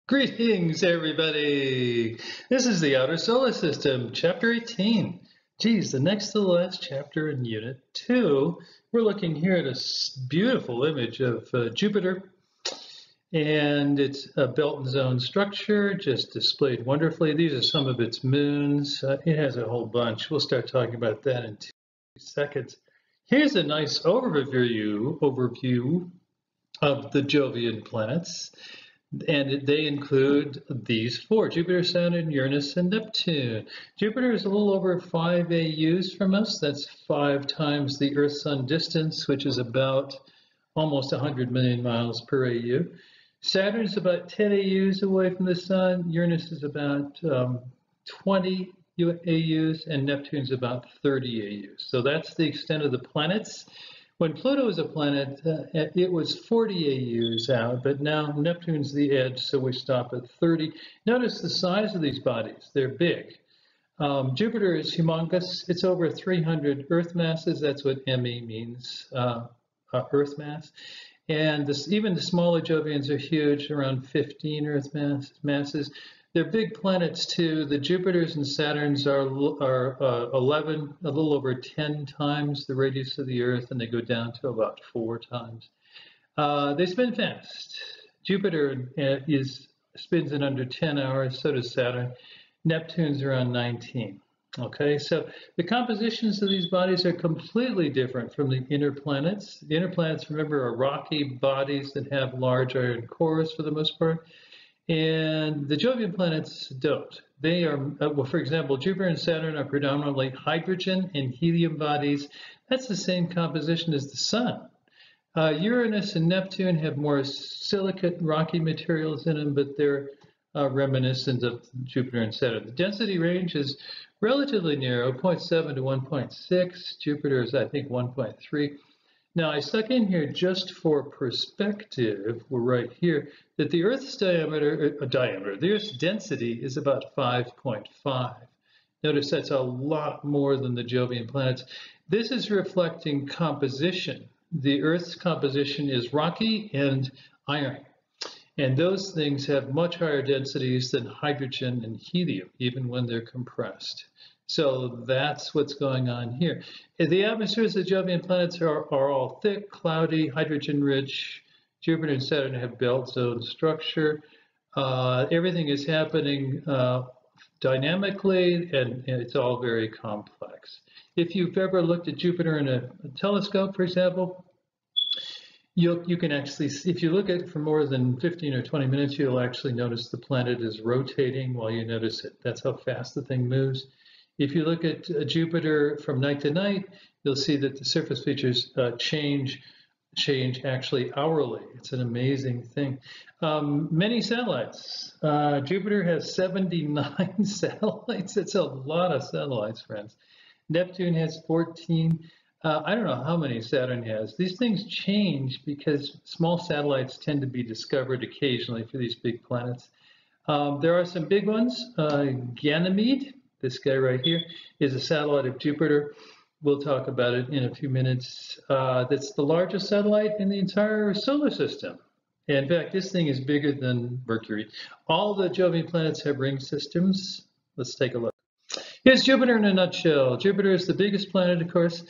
Greetings, everybody. This is the Outer Solar System, Chapter 18. Geez, the next to the last chapter in Unit 2. We're looking here at a beautiful image of Jupiter, and it's a belt and zone structure, just displayed wonderfully. These are some of its moons. It has a whole bunch. We'll start talking about that in 2 seconds. Here's a nice overview of the Jovian planets. And they include these four: Jupiter, Saturn, Uranus, and Neptune. Jupiter is a little over 5 AUs from us. That's 5 times the Earth-Sun distance, which is about almost 100 million miles per AU. Saturn is about 10 AUs away from the Sun. Uranus is about 20 AUs, and Neptune is about 30 AUs. So that's the extent of the planets. When Pluto was a planet, it was 40 AUs out, but now Neptune's the edge, so we stop at 30. Notice the size of these bodies. They're big. Jupiter is humongous. It's over 300 Earth masses. That's what ME means, Earth mass. And even the smaller Jovians are huge, around 15 Earth masses. They're big planets too. The Jupiters and Saturns are 11, a little over 10 times the radius of the Earth, and they go down to about 4 times. They spin fast. Jupiter spins in under 10 hours, so does Saturn. Neptune's around 19. Okay, so the compositions of these bodies are completely different from the inner planets. The inner planets, remember, are rocky bodies that have large iron cores for the most part. And the Jovian planets don't. They are, well, for example, Jupiter and Saturn are predominantly hydrogen and helium bodies. That's the same composition as the Sun. Uranus and Neptune have more silicate, rocky materials in them, but they're reminiscent of Jupiter and Saturn. The density range is relatively narrow, 0.7 to 1.6. Jupiter is, I think, 1.3. Now, I stuck in here just for perspective, we're right here, that the Earth's the Earth's density is about 5.5. Notice that's a lot more than the Jovian planets. This is reflecting composition. The Earth's composition is rocky and iron. And those things have much higher densities than hydrogen and helium, even when they're compressed. So that's what's going on here. The atmospheres of the Jovian planets are all thick, cloudy, hydrogen-rich. Jupiter and Saturn have belt zone structure. Everything is happening dynamically, and it's all very complex. If you've ever looked at Jupiter in a telescope, for example, you can actually, if you look at it for more than 15 or 20 minutes, you'll actually notice the planet is rotating while you notice it. That's how fast the thing moves. If you look at Jupiter from night to night, you'll see that the surface features change actually hourly. It's an amazing thing. Many satellites. Jupiter has 79 satellites. It's a lot of satellites, friends. Neptune has 14. I don't know how many Saturn has. These things change because small satellites tend to be discovered occasionally for these big planets. There are some big ones. Ganymede, this guy right here, is a satellite of Jupiter. We'll talk about it in a few minutes. That's the largest satellite in the entire solar system. In fact, this thing is bigger than Mercury. All the Jovian planets have ring systems. Let's take a look. Here's Jupiter in a nutshell. Jupiter is the biggest planet, of course.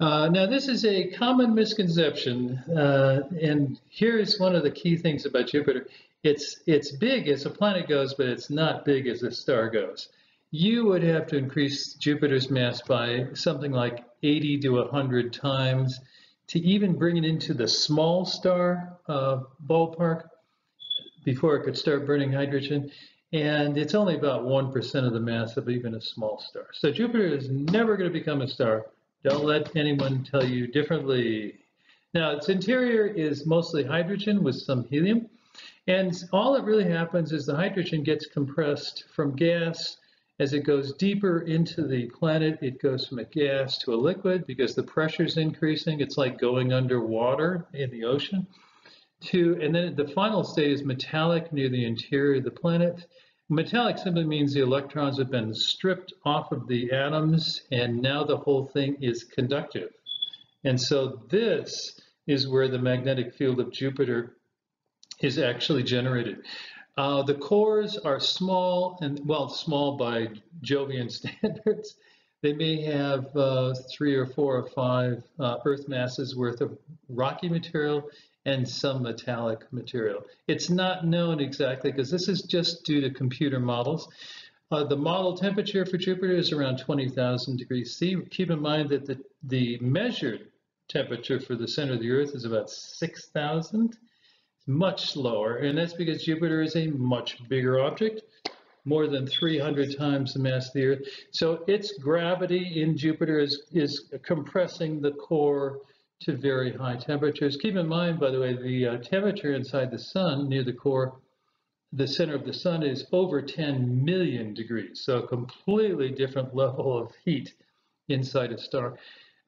Now, this is a common misconception, and here's one of the key things about Jupiter. It's big as a planet goes, but it's not big as a star goes. You would have to increase Jupiter's mass by something like 80 to 100 times to even bring it into the small star ballpark before it could start burning hydrogen. And it's only about 1% of the mass of even a small star. So Jupiter is never going to become a star. Don't let anyone tell you differently. Now, its interior is mostly hydrogen with some helium. And all that really happens is the hydrogen gets compressed from gas. As it goes deeper into the planet, it goes from a gas to a liquid because the pressure is increasing. It's like going underwater in the ocean. And then the final state is metallic near the interior of the planet. Metallic simply means the electrons have been stripped off of the atoms, and now the whole thing is conductive. And so this is where the magnetic field of Jupiter is actually generated. The cores are small, and well, small by Jovian standards. They may have 3 or 4 or 5 Earth masses worth of rocky material and some metallic material. It's not known exactly because this is just due to computer models. The model temperature for Jupiter is around 20,000 degrees C. Keep in mind that the measured temperature for the center of the Earth is about 6,000. Much lower, and that's because Jupiter is a much bigger object, more than 300 times the mass of the Earth. So its gravity in Jupiter is compressing the core to very high temperatures. Keep in mind, by the way, the temperature inside the sun near the core, the center of the sun, is over 10 million degrees. So a completely different level of heat inside a star.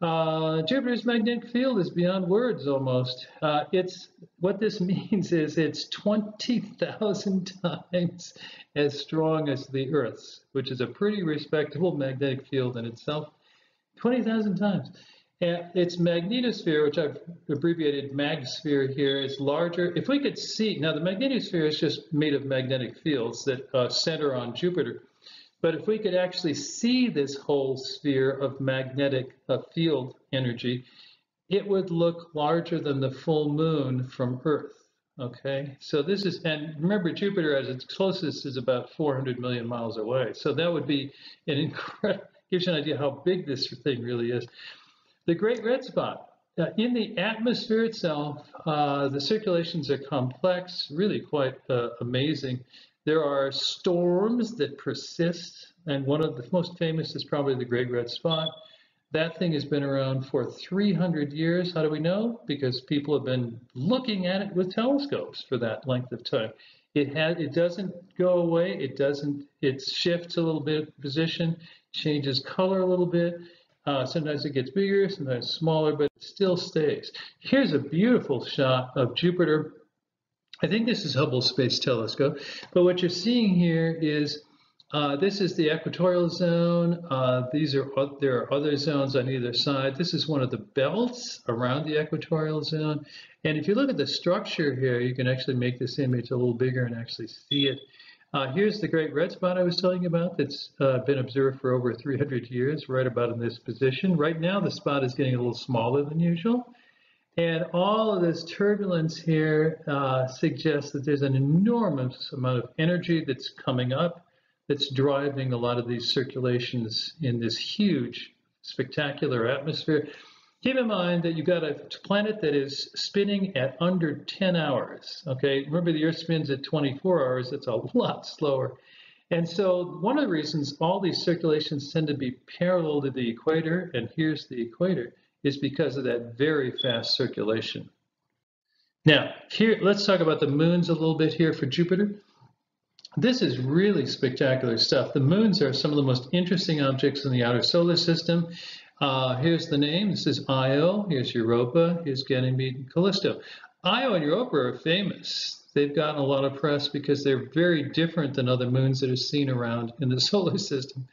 Jupiter's magnetic field is beyond words almost. What this means is it's 20,000 times as strong as the Earth's, which is a pretty respectable magnetic field in itself. 20,000 times. And its magnetosphere, which I've abbreviated magsphere here, is larger. If we could see, now the magnetosphere is just made of magnetic fields that center on Jupiter. But if we could actually see this whole sphere of magnetic field energy, it would look larger than the full moon from Earth, okay? So this is, and remember Jupiter at its closest is about 400 million miles away. So that would be an incredible, gives you an idea how big this thing really is. The Great Red Spot. In the atmosphere itself, the circulations are complex, really quite amazing. There are storms that persist, and one of the most famous is probably the Great Red Spot. That thing has been around for 300 years. How do we know? Because people have been looking at it with telescopes for that length of time. It doesn't go away. It shifts a little bit of position, changes color a little bit. Sometimes it gets bigger, sometimes smaller, but it still stays. Here's a beautiful shot of Jupiter. I think this is Hubble Space Telescope, but what you're seeing here is this is the equatorial zone. There are other zones on either side. This is one of the belts around the equatorial zone. And if you look at the structure here, you can actually make this image a little bigger and actually see it. Here's the Great Red Spot I was telling you about that's been observed for over 300 years, right about in this position. Right now, the spot is getting a little smaller than usual. And all of this turbulence here suggests that there's an enormous amount of energy that's coming up that's driving a lot of these circulations in this huge, spectacular atmosphere. Keep in mind that you've got a planet that is spinning at under 10 hours, okay? Remember, the Earth spins at 24 hours. It's a lot slower. And so one of the reasons all these circulations tend to be parallel to the equator, and here's the equator, is because of that very fast circulation. Now, here, let's talk about the moons a little bit here for Jupiter. This is really spectacular stuff. The moons are some of the most interesting objects in the outer solar system. Here's the name. This is Io. Here's Europa. Here's Ganymede and Callisto. Io and Europa are famous. They've gotten a lot of press because they're very different than other moons that are seen around in the solar system.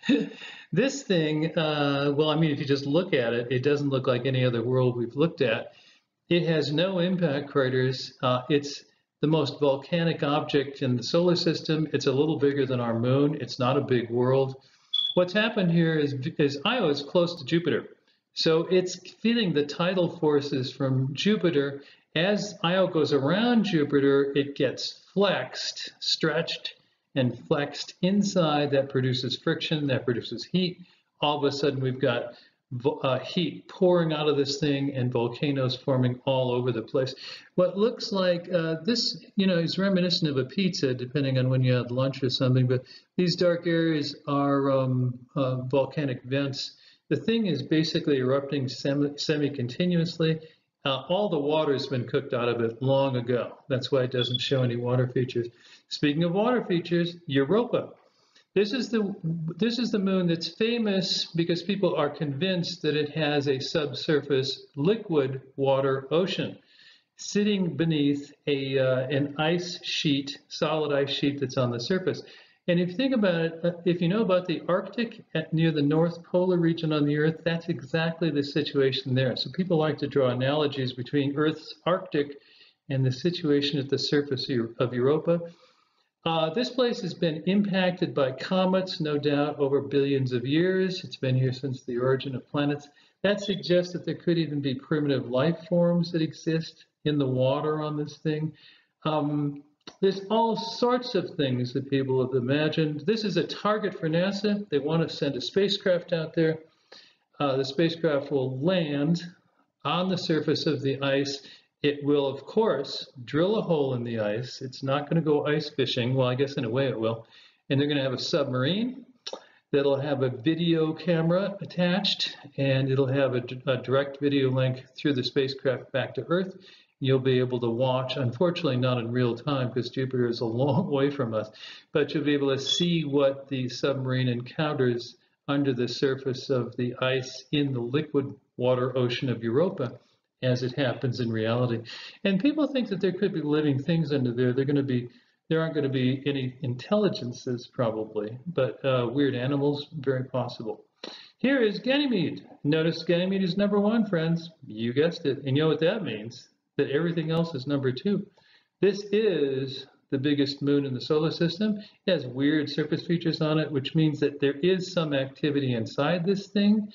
This thing, well, I mean, if you just look at it, it doesn't look like any other world we've looked at. It has no impact craters. It's the most volcanic object in the solar system. It's a little bigger than our moon. It's not a big world. What's happened here is Io is close to Jupiter. So it's feeling the tidal forces from Jupiter. As Io goes around Jupiter, it gets flexed, stretched, and flexed inside. That produces friction, that produces heat. All of a sudden, we've got heat pouring out of this thing and volcanoes forming all over the place. What looks like this, you know, is reminiscent of a pizza, depending on when you had lunch or something, but these dark areas are volcanic vents. The thing is basically erupting semi-continuously. All the water has been cooked out of it long ago. That's why it doesn't show any water features. Speaking of water features, Europa. This is the moon that's famous because people are convinced that it has a subsurface liquid water ocean sitting beneath an ice sheet, solid ice sheet that's on the surface. And if you think about it, if you know about the Arctic near the North Polar region on the Earth, that's exactly the situation there. So people like to draw analogies between Earth's Arctic and the situation at the surface of Europa. This place has been impacted by comets, no doubt, over billions of years. It's been here since the origin of planets. That suggests that there could even be primitive life forms that exist in the water on this thing. There's all sorts of things that people have imagined. This is a target for NASA. They want to send a spacecraft out there. The spacecraft will land on the surface of the ice. It will, of course, drill a hole in the ice. It's not going to go ice fishing. Well, I guess in a way it will. And they're going to have a submarine that'll have a video camera attached, and it'll have a direct video link through the spacecraft back to Earth. You'll be able to watch, unfortunately not in real time because Jupiter is a long way from us, but you'll be able to see what the submarine encounters under the surface of the ice in the liquid water ocean of Europa as it happens in reality. And people think that there could be living things under there. There aren't going to be any intelligences probably, but weird animals, very possible. Here is Ganymede. Notice Ganymede is number 1, friends. You guessed it. And you know what that means? That everything else is number 2. This is the biggest moon in the solar system. It has weird surface features on it, which means that there is some activity inside this thing.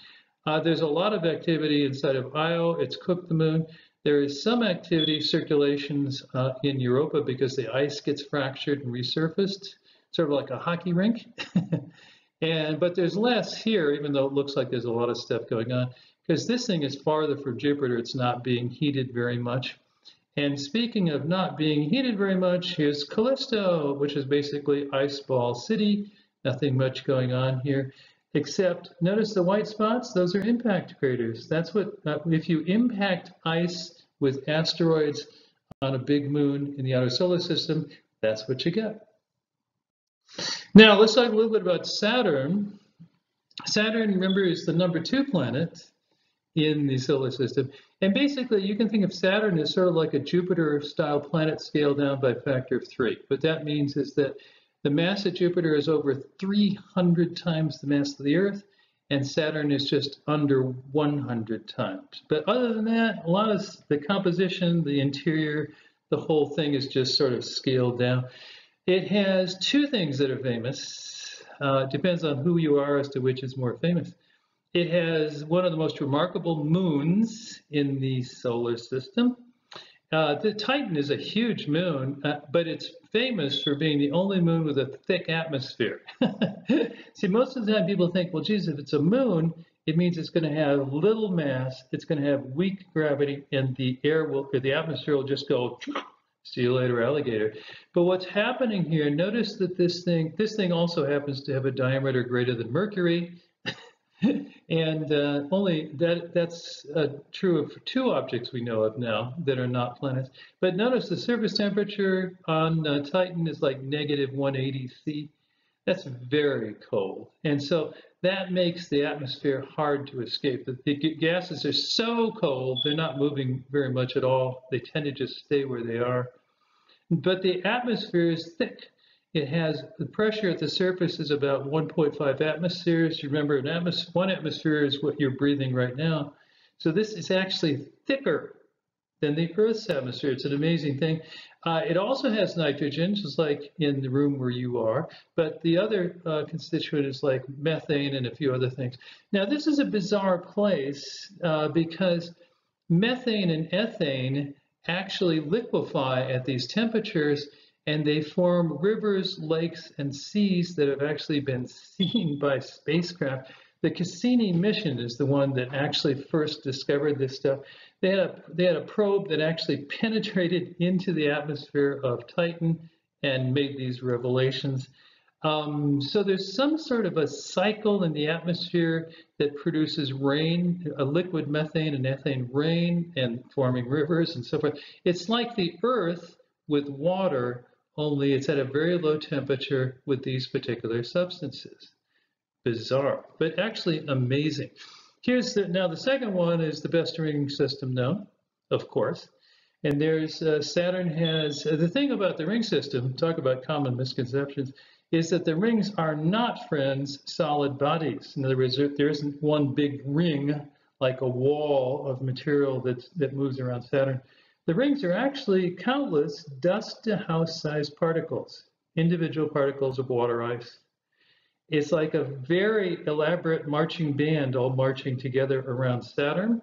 There's a lot of activity inside of Io. It's cooked the moon. There is some activity, circulations in Europa because the ice gets fractured and resurfaced, sort of like a hockey rink. But there's less here, even though it looks like there's a lot of stuff going on, because this thing is farther from Jupiter. It's not being heated very much. And speaking of not being heated very much, here's Callisto, which is basically Ice Ball City. Nothing much going on here, except notice the white spots. Those are impact craters. That's what, if you impact ice with asteroids on a big moon in the outer solar system, that's what you get. Now let's talk a little bit about Saturn. Saturn, remember, is the number 2 planet in the solar system. And basically, you can think of Saturn as sort of like a Jupiter-style planet scaled down by a factor of 3. What that means is that the mass of Jupiter is over 300 times the mass of the Earth, and Saturn is just under 100 times. But other than that, a lot of the composition, the interior, the whole thing is just sort of scaled down. It has 2 things that are famous. It depends on who you are as to which is more famous. It has one of the most remarkable moons in the solar system. The Titan is a huge moon, but it's famous for being the only moon with a thick atmosphere. See, most of the time people think, well, geez, if it's a moon, it means it's going to have little mass, it's going to have weak gravity, and the atmosphere will just go, see you later, alligator. But what's happening here, notice that this thing also happens to have a diameter greater than Mercury. And that's true of 2 objects we know of now that are not planets. But notice the surface temperature on Titan is like -180 C. That's very cold. And so that makes the atmosphere hard to escape. The gases are so cold, they're not moving very much at all. They tend to just stay where they are. But the atmosphere is thick. It has the pressure at the surface is about 1.5 atmospheres. You remember, one atmosphere is what you're breathing right now. So this is actually thicker than the Earth's atmosphere. It's an amazing thing. It also has nitrogen, just like in the room where you are. But the other constituent is like methane and a few other things. Now, this is a bizarre place because methane and ethane actually liquefy at these temperatures, and they form rivers, lakes, and seas that have actually been seen by spacecraft. The Cassini mission is the one that actually first discovered this stuff. They had a probe that actually penetrated into the atmosphere of Titan and made these revelations. So there's some sort of a cycle in the atmosphere that produces rain, a liquid methane and ethane rain, and forming rivers and so forth. It's like the Earth with water, only it's at a very low temperature with these particular substances. Bizarre, but actually amazing. Now the second one is the best ring system known, of course. And there's Saturn has, the thing about the ring system, talk about common misconceptions, is that the rings are not, friends, solid bodies. In other words, there isn't one big ring like a wall of material that moves around Saturn. The rings are actually countless dust to house-sized particles. individual particles of water ice. It's like a very elaborate marching band all marching together around Saturn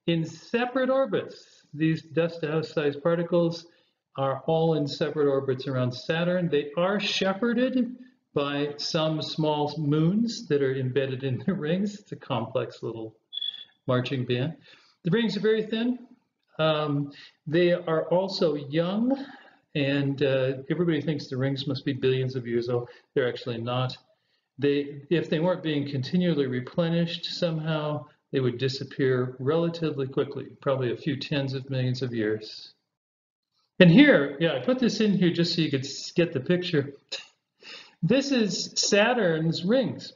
in separate orbits. These dust-sized particles are all in separate orbits around Saturn. They are shepherded by some small moons that are embedded in the rings. It's a complex little marching band. The rings are very thin. They are also young, and everybody thinks the rings must be billions of years old. They're actually not. If they weren't being continually replenished somehow, they would disappear relatively quickly, probably a few tens of millions of years. And here, yeah, I put this in here just so you could get the picture. This is Saturn's rings.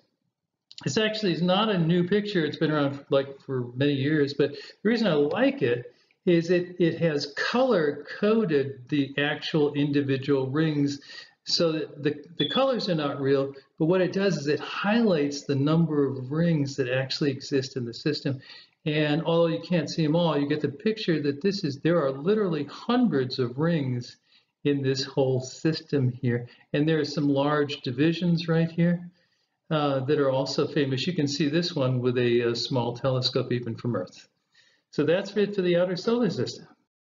This actually is not a new picture. It's been around for many years, but the reason I like it is it has color coded the actual individual rings so that the colors are not real, but what it does is it highlights the number of rings that actually exist in the system. And although you can't see them all, you get the picture that there are literally hundreds of rings in this whole system here. And there are some large divisions right here that are also famous. You can see this one with a small telescope even from Earth. So that's it for the outer solar system.